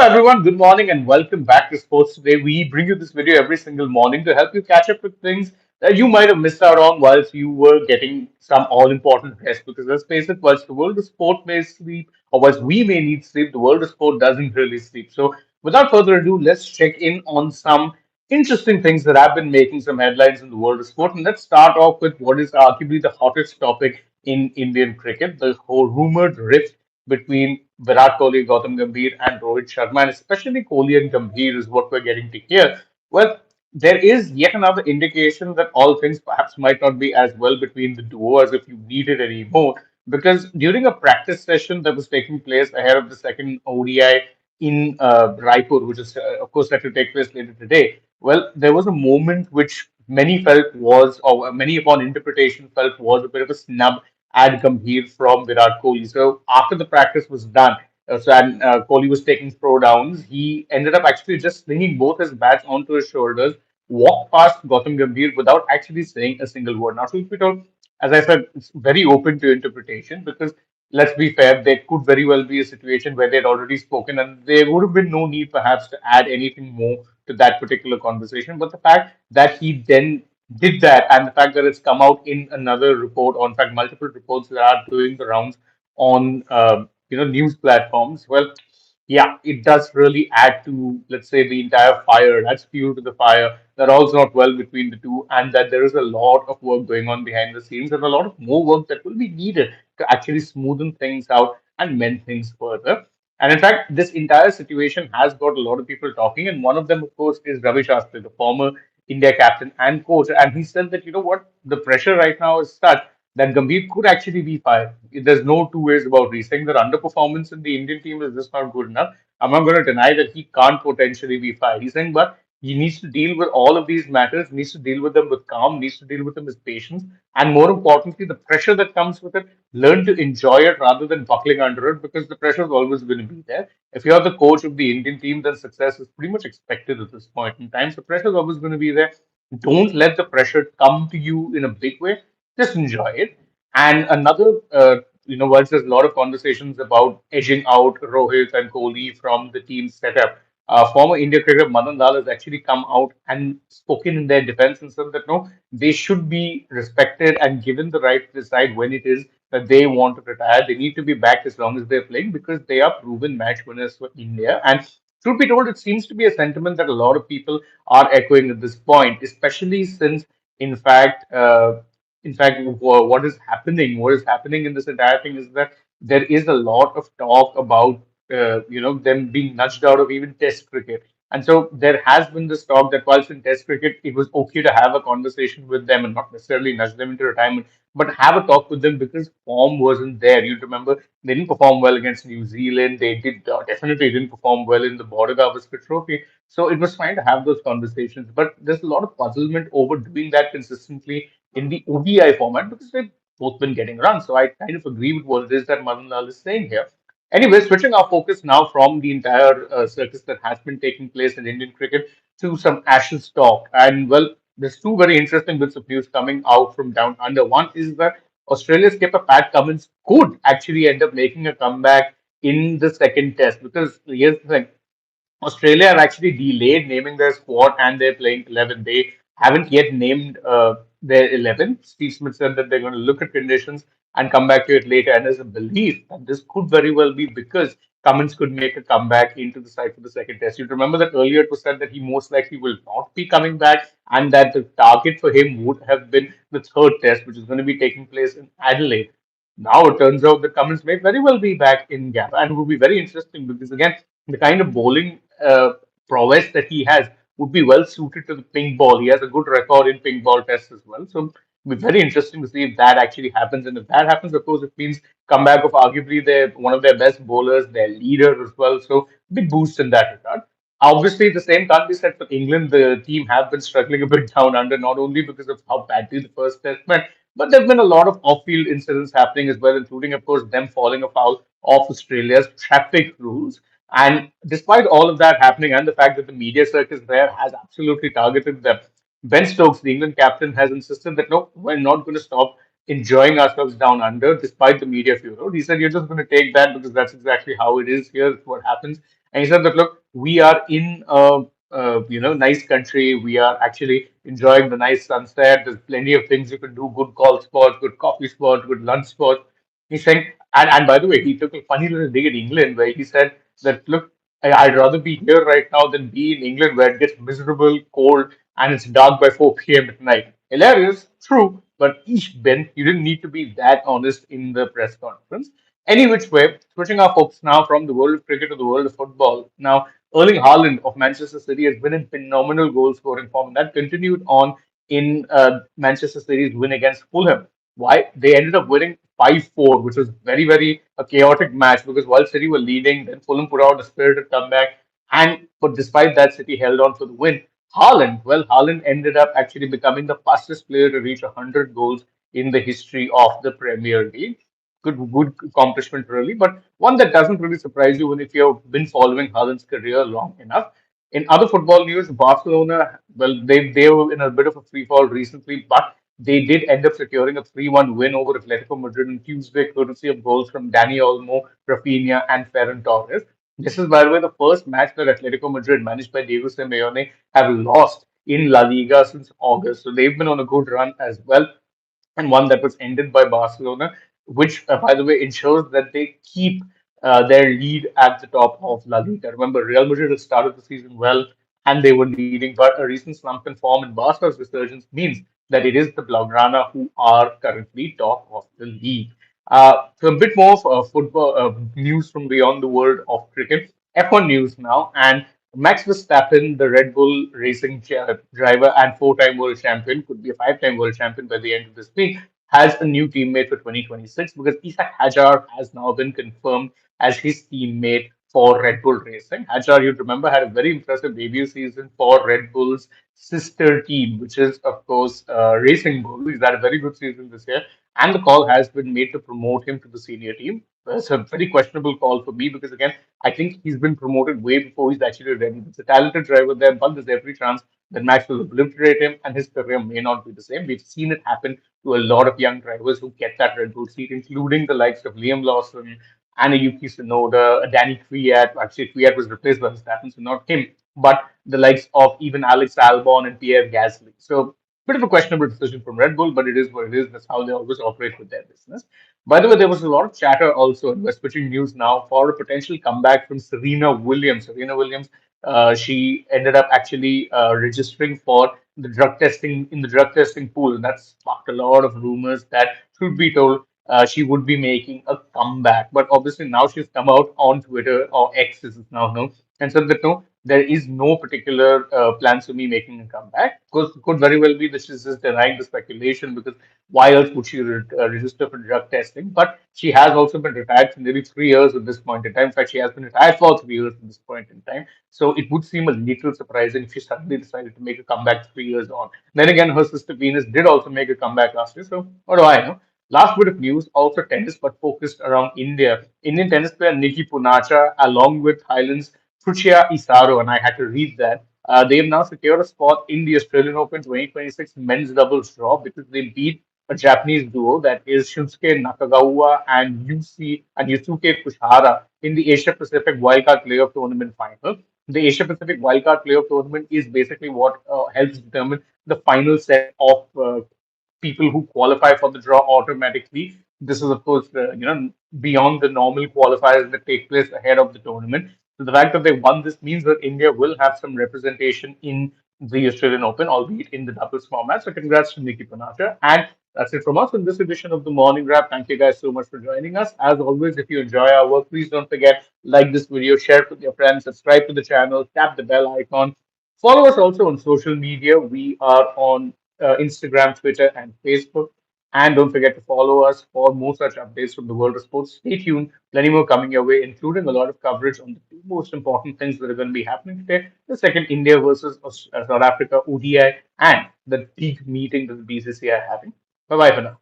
everyone, good morning and welcome back to Sports Today. We bring you this video every single morning to help you catch up with things that you might have missed out on whilst you were getting some all important rest. Because let's face it, whilst the world of sport may sleep, or whilst we may need sleep, the world of sport doesn't really sleep. So, without further ado, let's check in on some interesting things that have been making some headlines in the world of sport. And let's start off with what is arguably the hottest topic in Indian cricket, the whole rumored rift between Virat Kohli, Gautam Gambhir, and Rohit Sharma, and especially Kohli and Gambhir is what we're getting to hear. Well, there is yet another indication that all things perhaps might not be as well between the duo as if you need it anymore. Because during a practice session that was taking place ahead of the second ODI in Raipur, which is, of course, set to take place later today, well, there was a moment which many felt was, or many upon interpretation felt was a bit of a snub at Gambhir from Virat Kohli. So after the practice was done, and Kohli was taking throw downs, he ended up actually just slinging both his bats onto his shoulders, walked past Gautam Gambhir without actually saying a single word. Now, truth be told, as I said, it's very open to interpretation because let's be fair, there could very well be a situation where they'd already spoken and there would have been no need perhaps to add anything more to that particular conversation. But the fact that he then did that, and the fact that it's come out in another report, or in fact, multiple reports that are doing the rounds on news platforms. Well, yeah, it does really add to, let's say, the entire fire. That's fuel to the fire. That all's not well between the two, and that there is a lot of work going on behind the scenes, and a lot of more work that will be needed to actually smoothen things out and mend things further. And in fact, this entire situation has got a lot of people talking, and one of them, of course, is Ravi Shastri, the former India captain and coach. And he said that, you know what, the pressure right now is such that Gambhir could actually be fired. There's no two ways about it. He's saying that underperformance in the Indian team is just not good enough. I'm not going to deny that he can't potentially be fired. He's saying, but he needs to deal with all of these matters, needs to deal with them with calm, needs to deal with them with patience, and more importantly, the pressure that comes with it, learn to enjoy it rather than buckling under it because the pressure is always going to be there. If you're the coach of the Indian team, then success is pretty much expected at this point in time. So pressure is always going to be there. Don't let the pressure come to you in a big way. Just enjoy it. And another, whilst there's a lot of conversations about edging out Rohit and Kohli from the team setup, former India cricketer Madan Lal has actually come out and spoken in their defense and said that no, they should be respected and given the right to decide when it is that they want to retire. They need to be back as long as they're playing because they are proven match winners for India. And truth be told, it seems to be a sentiment that a lot of people are echoing at this point, especially since, in fact, what is happening in this entire thing is that there is a lot of talk about them being nudged out of even Test cricket. And so there has been this talk that whilst in Test cricket, it was okay to have a conversation with them and not necessarily nudge them into retirement, but have a talk with them because form wasn't there. You remember they didn't perform well against New Zealand. They did definitely didn't perform well in the Border Gavaskar Trophy. So it was fine to have those conversations, but there's a lot of puzzlement over doing that consistently in the ODI format because they've both been getting runs. So I kind of agree with what it is that Madan Lal is saying here. Anyway, switching our focus now from the entire circus that has been taking place in Indian cricket to some Ashes talk. And well, there's two very interesting bits of news coming out from down under. One is that Australia's skipper Pat Cummins could actually end up making a comeback in the second test because here's the thing. Australia have actually delayed naming their squad and their playing 11. They haven't yet named their 11. Steve Smith said that they're going to look at conditions and come back to it later. And there's a belief that this could very well be because Cummins could make a comeback into the side for the second test. You remember that earlier it was said that he most likely will not be coming back and that the target for him would have been the third test, which is going to be taking place in Adelaide. Now it turns out that Cummins may very well be back in Gap and it will be very interesting because again, the kind of bowling prowess that he has would be well suited to the pink ball. He has a good record in pink ball tests as well. So it'll be very interesting to see if that actually happens. And if that happens, of course, it means comeback of arguably their one of their best bowlers, their leader as well. So big boost in that regard. Obviously, the same can't be said for England. The team have been struggling a bit down under, not only because of how badly the first test went, but there have been a lot of off-field incidents happening as well, including, of course, them falling afoul of Australia's traffic rules. And despite all of that happening and the fact that the media circus there has absolutely targeted them, Ben Stokes, the England captain, has insisted that no, we're not going to stop enjoying ourselves down under despite the media furor. He said, "You're just going to take that because that's exactly how it is here. It's what happens." And he said that, look, we are in a nice country. We are actually enjoying the nice sunset. There's plenty of things you can do, good golf spots, good coffee spots, good lunch spots. He's saying, and by the way, he took a funny little dig at England where he said that, look, I'd rather be here right now than be in England where it gets miserable, cold, and it's dark by 4 p.m. at night. Hilarious, true, but eesh, Ben, you didn't need to be that honest in the press conference. Any which way, switching our focus now from the world of cricket to the world of football. Now, Erling Haaland of Manchester City has been in phenomenal goal scoring form. That continued on in Manchester City's win against Fulham. Why? They ended up winning 5-4, which was very, very a chaotic match because while City were leading, then Fulham put out a spirited comeback. But despite that, City held on for the win. Haaland ended up actually becoming the fastest player to reach 100 goals in the history of the Premier League. Good accomplishment, really, but one that doesn't really surprise you when if you've been following Haaland's career long enough. In other football news, Barcelona, well, they were in a bit of a free fall recently, but they did end up securing a 3-1 win over Atletico Madrid on Tuesday, courtesy of goals from Dani Olmo, Rafinha, and Ferran Torres. This is, by the way, the first match that Atletico Madrid, managed by Diego Simeone, have lost in La Liga since August. So they've been on a good run as well, and one that was ended by Barcelona, which, by the way, ensures that they keep their lead at the top of La Liga. Remember, Real Madrid had started the season well and they were leading, but a recent slump in form in Barca's resurgence means that it is the Blaugrana who are currently top of the league. So a bit more of football news from beyond the world of cricket. F1 news now, and Max Verstappen, the Red Bull racing driver and four-time world champion, could be a five-time world champion by the end of this week, has a new teammate for 2026 because Isaac Hajar has now been confirmed as his teammate for Red Bull Racing. Hajar, you'd remember, had a very impressive debut season for Red Bull's sister team, which is, of course, Racing Bull. He's had a very good season this year, and the call has been made to promote him to the senior team. It's a very questionable call for me because, again, I think he's been promoted way before he's actually ready. He's a talented driver there, but there's every chance that Max will obliterate him and his career may not be the same. We've seen it happen to a lot of young drivers who get that Red Bull seat, including the likes of Liam Lawson, Anna Yuki Tsunoda, Danny Kvyat. Actually, Kvyat was replaced by Verstappen, so not him, but the likes of even Alex Albon and Pierre Gasly. So, bit of a questionable decision from Red Bull, but it is what it is. That's how they always operate with their business. By the way, there was a lot of chatter also, and we're switching news now for a potential comeback from Serena Williams. Serena Williams, she ended up actually registering for the drug testing in the drug testing pool, and that sparked a lot of rumors that, truth be told, she would be making a comeback. But obviously now she's come out on Twitter, or X as it's now known, and said that no, there is no particular plans for me making a comeback. Could very well be that she's just denying the speculation because why else would she register for drug testing? But she has also been retired for nearly 3 years at this point in time. In fact, she has been retired for 3 years at this point in time. So it would seem a little surprising if she suddenly decided to make a comeback 3 years on. Then again, her sister Venus did also make a comeback last year. So what do I know? Last bit of news, also tennis, but focused around India. Indian tennis player Nikki Punacha, along with Thailand's Truchia Isaro, and I had to read that. They have now secured a spot in the Australian Open 2026 men's doubles draw because they beat a Japanese duo that is Shunsuke Nakagawa and Yusuke Kushihara in the Asia Pacific Wildcard Playoff Tournament final. The Asia Pacific Wildcard Playoff Tournament is basically what helps determine the final set of people who qualify for the draw automatically. This is, of course, beyond the normal qualifiers that take place ahead of the tournament. So the fact that they won this means that India will have some representation in the Australian Open, albeit in the doubles format. So congrats to Nikki Panata. And that's it from us in this edition of the Morning Wrap. Thank you guys so much for joining us. As always, if you enjoy our work, please don't forget, like this video, share it with your friends, subscribe to the channel, tap the bell icon. Follow us also on social media. We are on Instagram, Twitter, and Facebook. And don't forget to follow us for more such updates from the world of sports. Stay tuned. Plenty more coming your way, including a lot of coverage on the two most important things that are going to be happening today. The second, India versus South Africa ODI, and the big meeting that the BCCI are having. Bye bye for now.